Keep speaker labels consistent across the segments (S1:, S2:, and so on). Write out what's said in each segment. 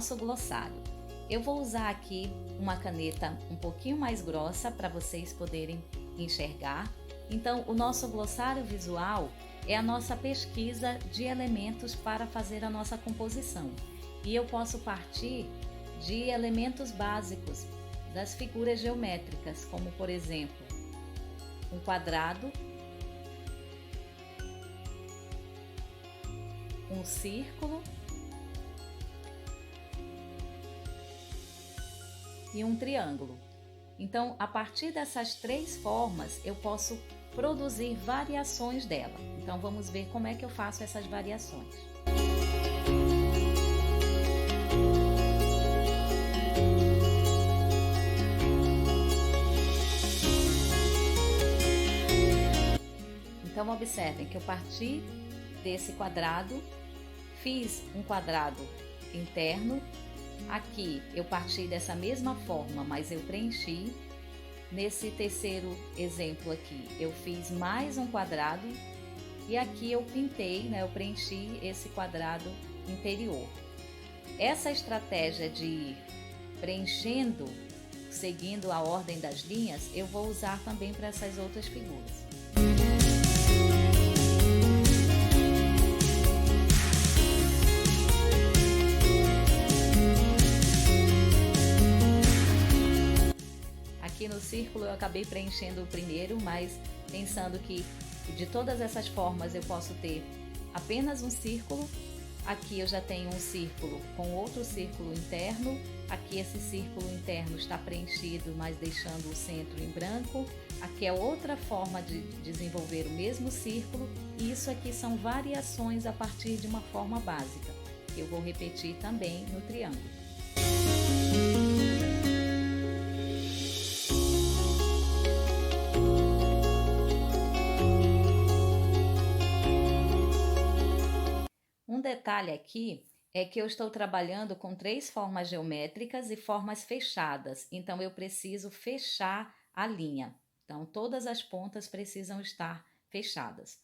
S1: nosso glossário. Eu vou usar aqui uma caneta um pouquinho mais grossa para vocês poderem enxergar. Então, o nosso glossário visual é a nossa pesquisa de elementos para fazer a nossa composição. E eu posso partir de elementos básicos das figuras geométricas, como por exemplo, um quadrado, um círculo e um triângulo. Então, a partir dessas três formas, eu posso produzir variações dela. Então, vamos ver como é que eu faço essas variações. Então, observem que eu parti desse quadrado, fiz um quadrado interno. Aqui eu parti dessa mesma forma, mas eu preenchi. Nesse terceiro exemplo aqui, eu fiz mais um quadrado e aqui eu pintei, né? Eu preenchi esse quadrado interior. Essa estratégia de ir preenchendo, seguindo a ordem das linhas, eu vou usar também para essas outras figuras. Aqui no círculo eu acabei preenchendo o primeiro, mas pensando que de todas essas formas eu posso ter apenas um círculo. Aqui eu já tenho um círculo com outro círculo interno. Aqui esse círculo interno está preenchido, mas deixando o centro em branco. Aqui é outra forma de desenvolver o mesmo círculo. E isso aqui são variações a partir de uma forma básica. Eu vou repetir também no triângulo. Um detalhe aqui é que eu estou trabalhando com três formas geométricas e formas fechadas, então eu preciso fechar a linha. Então, todas as pontas precisam estar fechadas.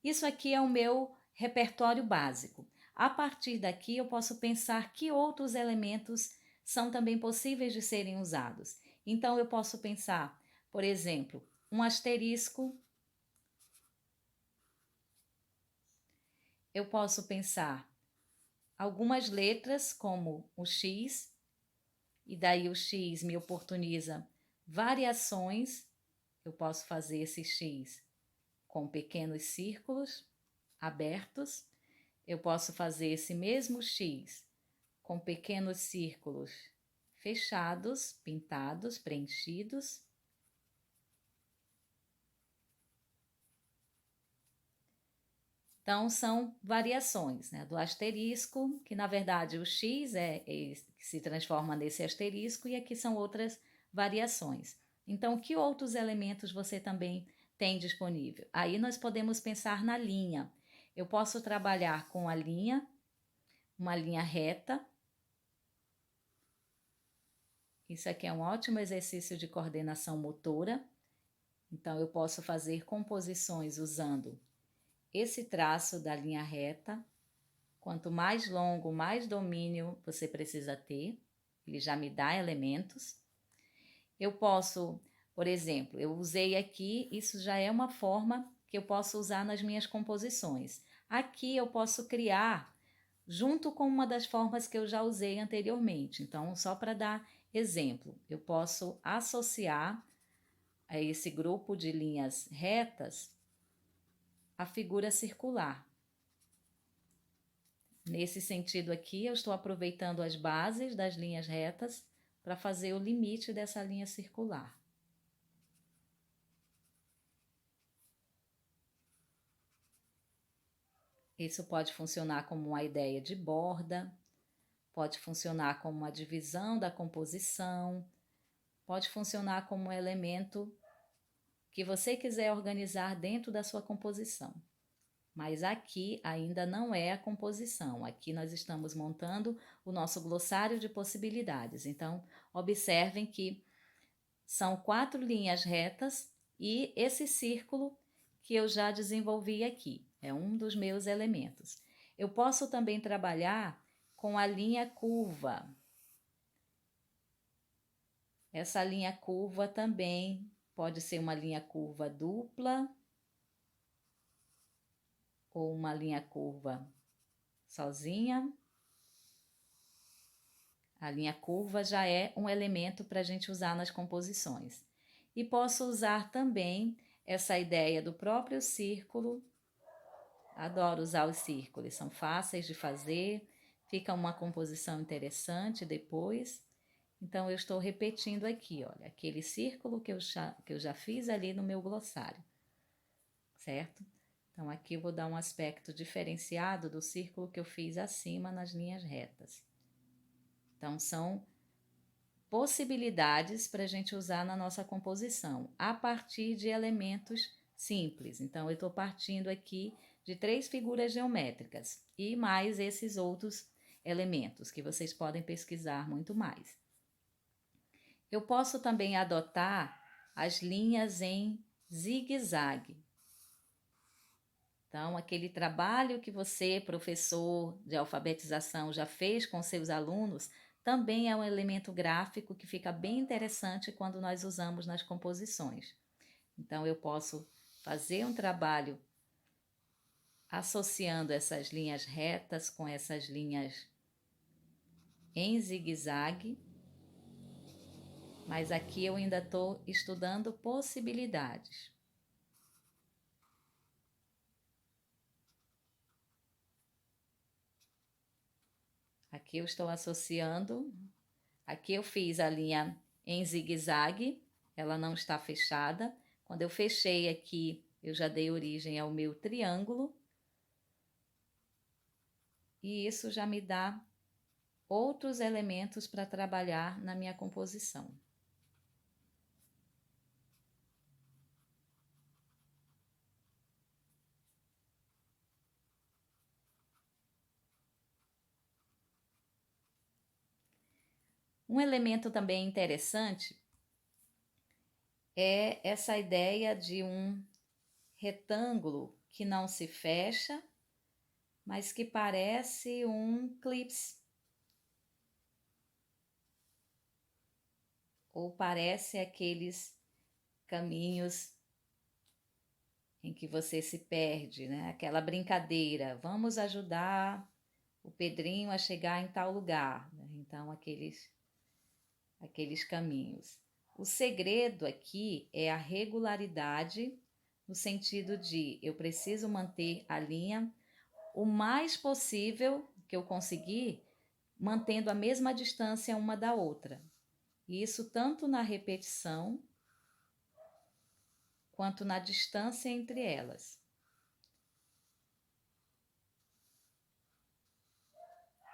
S1: Isso aqui é o meu repertório básico. A partir daqui, eu posso pensar que outros elementos são também possíveis de serem usados. Então, eu posso pensar, por exemplo, um asterisco. Eu posso pensar algumas letras, como o X, e daí o X me oportuniza variações. Eu posso fazer esse X com pequenos círculos abertos. Eu posso fazer esse mesmo X com pequenos círculos fechados, pintados, preenchidos. Então, são variações, né, do asterisco, que na verdade o X que se transforma nesse asterisco, e aqui são outras variações. Então, que outros elementos você também tem disponível? Aí nós podemos pensar na linha. Eu posso trabalhar com a linha, uma linha reta. Isso aqui é um ótimo exercício de coordenação motora. Então, eu posso fazer composições usando esse traço da linha reta. Quanto mais longo, mais domínio você precisa ter. Ele já me dá elementos. Eu posso, por exemplo, eu usei aqui, isso já é uma forma que eu posso usar nas minhas composições. Aqui eu posso criar junto com uma das formas que eu já usei anteriormente. Então, só para dar exemplo, eu posso associar a esse grupo de linhas retas a figura circular. Nesse sentido aqui, eu estou aproveitando as bases das linhas retas para fazer o limite dessa linha circular. Isso pode funcionar como uma ideia de borda, pode funcionar como uma divisão da composição, pode funcionar como um elemento que você quiser organizar dentro da sua composição. Mas aqui ainda não é a composição, aqui nós estamos montando o nosso glossário de possibilidades. Então, observem que são 4 linhas retas e esse círculo que eu já desenvolvi aqui, é um dos meus elementos. Eu posso também trabalhar com a linha curva. Essa linha curva também pode ser uma linha curva dupla ou uma linha curva sozinha. A linha curva já é um elemento para a gente usar nas composições. E posso usar também essa ideia do próprio círculo. Adoro usar os círculos, são fáceis de fazer, fica uma composição interessante depois. Então, eu estou repetindo aqui, olha, aquele círculo que eu já fiz ali no meu glossário, certo? Então, aqui eu vou dar um aspecto diferenciado do círculo que eu fiz acima nas linhas retas. Então, são possibilidades para a gente usar na nossa composição, a partir de elementos simples. Então, eu estou partindo aqui de 3 figuras geométricas e mais esses outros elementos que vocês podem pesquisar muito mais. Eu posso também adotar as linhas em zigue-zague. Então, aquele trabalho que você, professor de alfabetização, já fez com seus alunos, também é um elemento gráfico que fica bem interessante quando nós usamos nas composições. Então, eu posso fazer um trabalho associando essas linhas retas com essas linhas em zigue-zague, mas aqui eu ainda estou estudando possibilidades. Aqui eu estou associando, aqui eu fiz a linha em zigue-zague, ela não está fechada. Quando eu fechei aqui, eu já dei origem ao meu triângulo. E isso já me dá outros elementos para trabalhar na minha composição. Um elemento também interessante é essa ideia de um retângulo que não se fecha, mas que parece um clips. Ou parece aqueles caminhos em que você se perde, né? Aquela brincadeira, vamos ajudar o Pedrinho a chegar em tal lugar, né? Então aqueles caminhos. O segredo aqui é a regularidade, no sentido de eu preciso manter a linha o mais possível que eu conseguir, mantendo a mesma distância uma da outra. E isso tanto na repetição quanto na distância entre elas.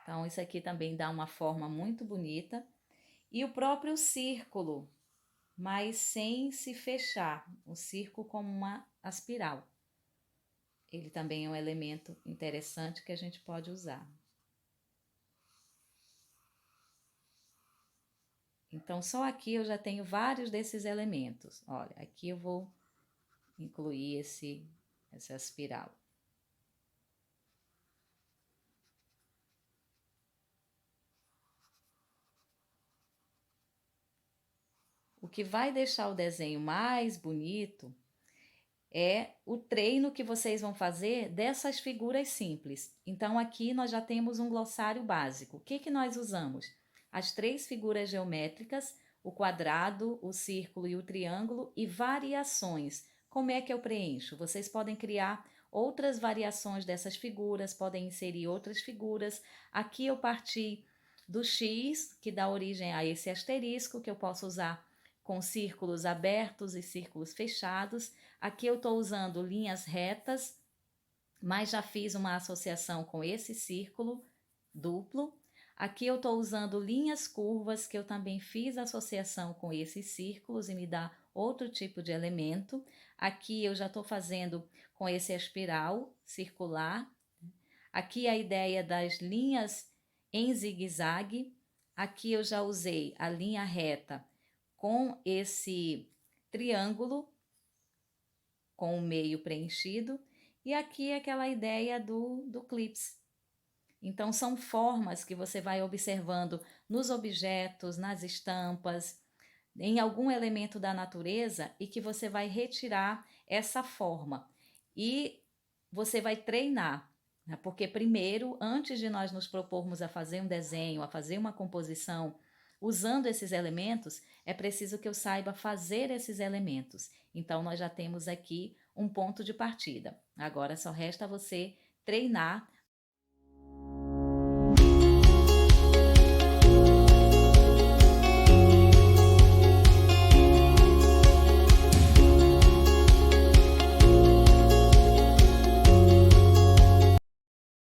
S1: Então, isso aqui também dá uma forma muito bonita. E o próprio círculo, mas sem se fechar, o círculo como uma espiral. Ele também é um elemento interessante que a gente pode usar. Então, só aqui eu já tenho vários desses elementos. Olha, aqui eu vou incluir essa espiral. O que vai deixar o desenho mais bonito é o treino que vocês vão fazer dessas figuras simples. Então, aqui nós já temos um glossário básico. O que nós usamos? As 3 figuras geométricas, o quadrado, o círculo e o triângulo, e variações. Como é que eu preencho? Vocês podem criar outras variações dessas figuras, podem inserir outras figuras. Aqui eu parti do X, que dá origem a esse asterisco, que eu posso usar com círculos abertos e círculos fechados. Aqui eu estou usando linhas retas, mas já fiz uma associação com esse círculo duplo. Aqui eu estou usando linhas curvas, que eu também fiz associação com esses círculos e me dá outro tipo de elemento. Aqui eu já estou fazendo com esse espiral circular. Aqui a ideia das linhas em zigue-zague. Aqui eu já usei a linha reta com esse triângulo com o meio preenchido, e aqui aquela ideia do clips. Então, são formas que você vai observando nos objetos, nas estampas, em algum elemento da natureza e que você vai retirar essa forma. E você vai treinar, né? Porque primeiro, antes de nós nos propormos a fazer um desenho, a fazer uma composição, usando esses elementos, é preciso que eu saiba fazer esses elementos. Então, nós já temos aqui um ponto de partida. Agora só resta você treinar